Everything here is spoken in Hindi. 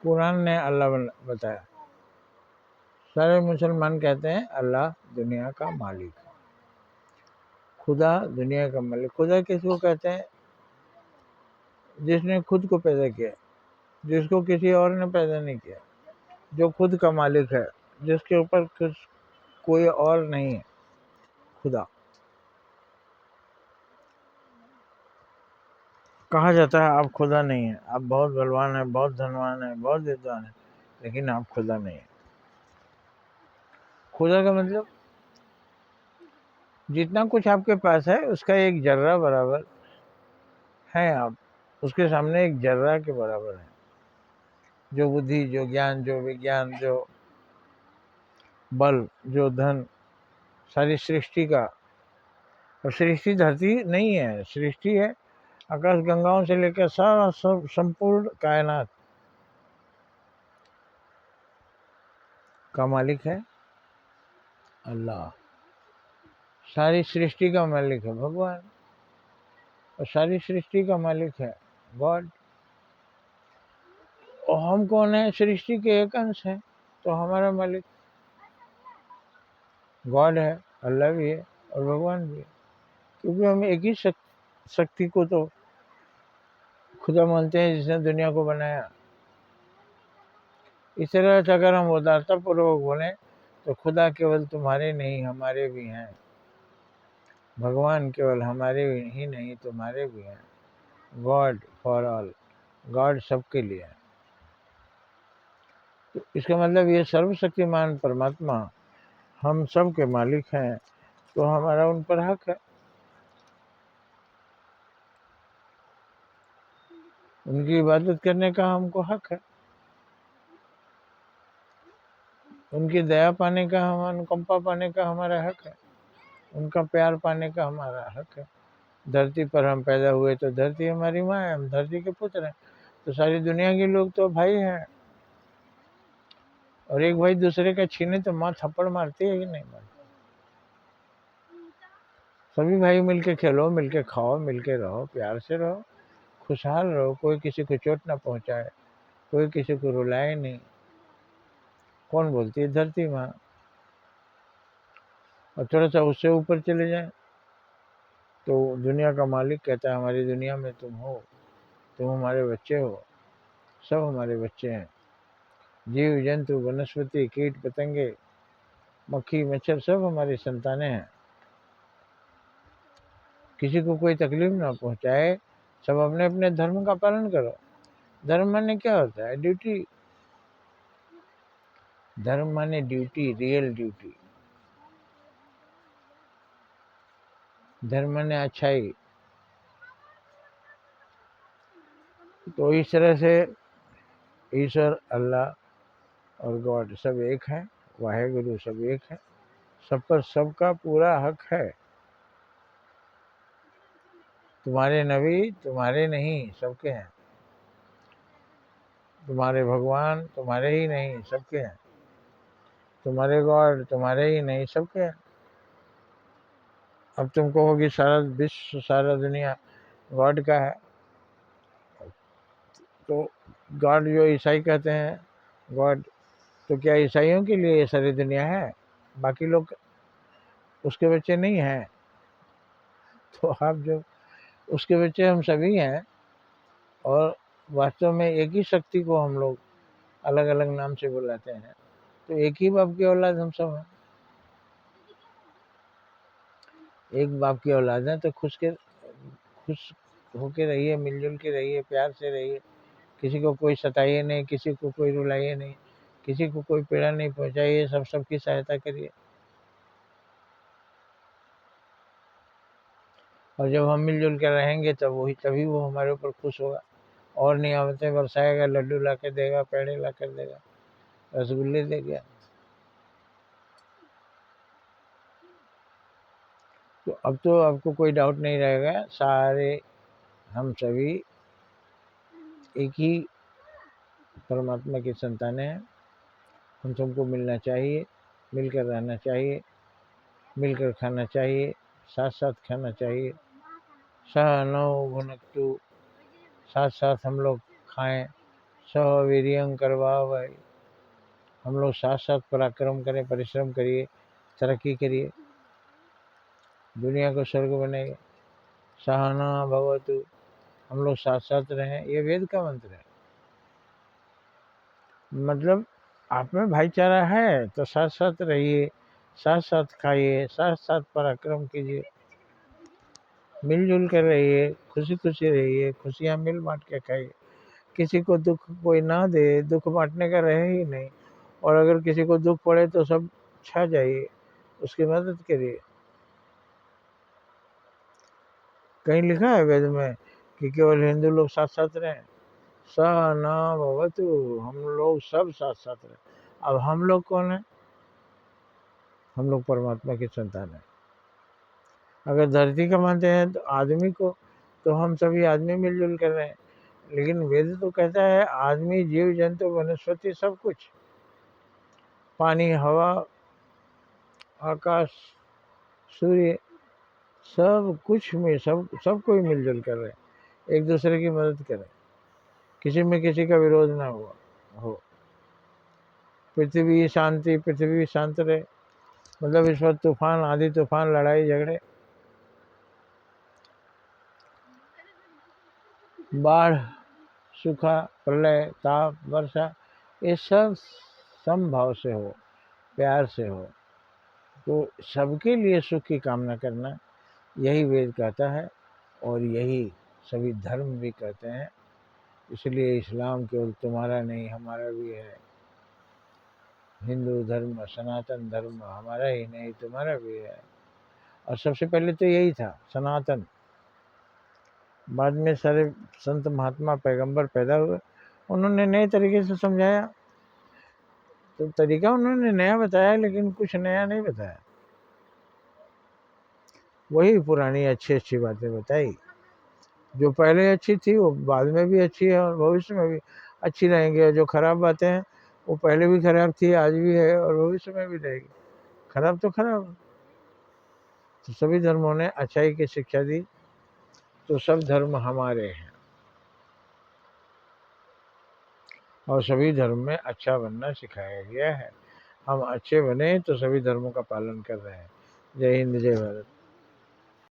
कुरान ने अल्लाह बताया। सारे मुसलमान कहते हैं अल्लाह दुनिया का मालिक है, खुदा दुनिया का मालिक। खुदा किसको कहते हैं? जिसने खुद को पैदा किया, जिसको किसी और ने पैदा नहीं किया, जो खुद का मालिक है, जिसके ऊपर कोई और नहीं है, खुदा। कहा जाता है आप खुदा नहीं है, आप बहुत बलवान है, बहुत धनवान है, बहुत विद्वान है, लेकिन आप खुदा नहीं है। खुदा का मतलब जितना कुछ आपके पास है उसका एक जर्रा बराबर है, आप उसके सामने एक जर्रा के बराबर है। जो बुद्धि, जो ज्ञान, जो विज्ञान, जो बल, जो धन, सारी सृष्टि का। और सृष्टि धरती नहीं है, सृष्टि है आकाश गंगाओं से लेकर सारा सब संपूर्ण कायनात का मालिक है अल्लाह। सारी सृष्टि का मालिक है भगवान, और सारी सृष्टि का मालिक है गॉड। और हम कौन है? सृष्टि के एक अंश है, तो हमारा मालिक गॉड है, अल्लाह भी है और भगवान भी है। क्योंकि हम एक ही शक्ति को तो खुदा मानते हैं जिसने दुनिया को बनाया। इस तरह से अगर हम उदारता पूर्वक बोलें तो खुदा केवल तुम्हारे नहीं हमारे भी हैं, भगवान केवल हमारे ही नहीं तुम्हारे भी हैं। गॉड फॉर ऑल, गॉड सबके लिए है। तो इसका मतलब ये सर्वशक्तिमान परमात्मा हम सब के मालिक हैं, तो हमारा उन पर हक है। उनकी इबादत करने का हमको हक है, उनकी दया पाने का, हम अनुकंपा पाने का हमारा हक है, उनका प्यार पाने का हमारा हक है। धरती पर हम पैदा हुए तो धरती हमारी माँ है, हम धरती के पुत्र हैं, तो सारी दुनिया के लोग तो भाई हैं। और एक भाई दूसरे का छीने तो माँ थप्पड़ मारती है कि नहीं मारती? सभी भाई मिलके खेलो, मिलके खाओ, मिलके रहो, प्यार से रहो, खुशहाल रहो, कोई किसी को चोट ना पहुंचाए, कोई किसी को रुलाए नहीं। कौन बोलती है? धरती माँ। और थोड़ा सा उससे ऊपर चले जाए तो दुनिया का मालिक कहता है हमारी दुनिया में तुम हो, तुम हमारे बच्चे हो, सब हमारे बच्चे हैं। जीव जंतु, वनस्पति, कीट पतंगे, मक्खी मच्छर सब हमारी संतानें हैं। किसी को कोई तकलीफ ना पहुंचाए, सब अपने अपने धर्म का पालन करो। धर्म माने क्या होता है? ड्यूटी। धर्म माने ड्यूटी, रियल ड्यूटी। धर्म माने अच्छाई। तो इस तरह से ईश्वर, अल्लाह और गॉड सब एक है, वाहेगुरु सब एक है, सब पर सबका पूरा हक है। तुम्हारे नबी तुम्हारे नहीं सबके हैं, तुम्हारे भगवान तुम्हारे ही नहीं सबके हैं, तुम्हारे गॉड तुम्हारे ही नहीं सबके हैं। अब तुम कहोगे सारा विश्व, सारा दुनिया गॉड का है, तो गॉड जो ईसाई कहते हैं गॉड, तो क्या ईसाइयों के लिए ये सारी दुनिया है? बाकी लोग उसके बच्चे नहीं हैं? तो आप जो उसके बच्चे हम सभी हैं, और वास्तव में एक ही शक्ति को हम लोग अलग अलग नाम से बुलाते हैं, तो एक ही बाप की औलाद हम सब हैं। एक बाप की औलाद है तो खुश होके रहिए, मिलजुल के रहिए, प्यार से रहिए, किसी को कोई सताइए नहीं, किसी को कोई रुलाइए नहीं, किसी को कोई पीड़ा नहीं पहुंचाइए, सबकी सहायता करिए। और जब हम मिलजुल कर रहेंगे तभी वो हमारे ऊपर खुश होगा, और नियामतें बरसाएगा, लड्डू ला कर देगा, पेड़े ला कर देगा, रसगुल्ले देगा। तो अब तो आपको कोई डाउट नहीं रहेगा, सारे हम सभी एक ही परमात्मा की संतानें हैं। हम सबको मिलना चाहिए, मिलकर रहना चाहिए, मिलकर खाना चाहिए, साथ साथ खाना चाहिए। सह नौ भुनक्तु, साथ साथ हम लोग खाएं, सह वीर्यं करवावहै। हम लोग साथ साथ पराक्रम करें, परिश्रम करिए, तरक्की करिए, दुनिया को स्वर्ग बनेगा। सहना भवतु, हम लोग साथ साथ रहें, ये वेद का मंत्र है। मतलब आप में भाईचारा है तो साथ साथ रहिए, साथ साथ खाइए, साथ साथ पराक्रम कीजिए, मिलजुल कर रहिए, खुशी खुशी रहिए, खुशियाँ मिल बांट के खाइए। किसी को दुख कोई ना दे, दुख बांटने का रहे ही नहीं। और अगर किसी को दुख पड़े तो सब छा जाइए, उसकी मदद करिए। कहीं लिखा है वेद में कि केवल हिंदू लोग साथ साथ रहें? सहना भवतु, हम लोग सब साथ साथ रहें। अब हम लोग कौन है? हम लोग परमात्मा की संतान है। अगर धरती का मानते हैं तो आदमी को, तो हम सभी आदमी मिलजुल कर रहे हैं। लेकिन वेद तो कहता है आदमी, जीव जंतु, वनस्पति, सब कुछ, पानी, हवा, आकाश, सूर्य, सब कुछ में सब कोई मिलजुल कर रहे हैं, एक दूसरे की मदद करें, किसी में किसी का विरोध ना हो। पृथ्वी शांति, पृथ्वी शांत रहे। मतलब इस वक्त तूफान, आंधी तूफान, लड़ाई झगड़े, बाढ़, सूखा, प्रलय, ताप, वर्षा, ये सब समभाव से हो, प्यार से हो। तो सबके लिए सुख की कामना करना, यही वेद कहता है और यही सभी धर्म भी कहते हैं। इसलिए इस्लाम केवल तुम्हारा नहीं, हमारा भी है। हिंदू धर्म, सनातन धर्म हमारा ही नहीं, तुम्हारा भी है। और सबसे पहले तो यही था, सनातन। बाद में सारे संत महात्मा पैगंबर पैदा हुए, उन्होंने नए तरीके से समझाया। तो तरीका उन्होंने नया बताया, लेकिन कुछ नया नहीं बताया, वही पुरानी अच्छी अच्छी बातें बताई। जो पहले अच्छी थी वो बाद में भी अच्छी है और भविष्य में भी अच्छी रहेंगी। और जो खराब बातें हैं वो पहले भी खराब थी, आज भी है और भविष्य में भी रहेगी। खराब तो खराब। तो सभी धर्मों ने अच्छाई की शिक्षा दी, तो सब धर्म हमारे हैं और सभी धर्म में अच्छा बनना सिखाया गया है। हम अच्छे बने तो सभी धर्मों का पालन कर रहे हैं। जय हिंद, जय भारत।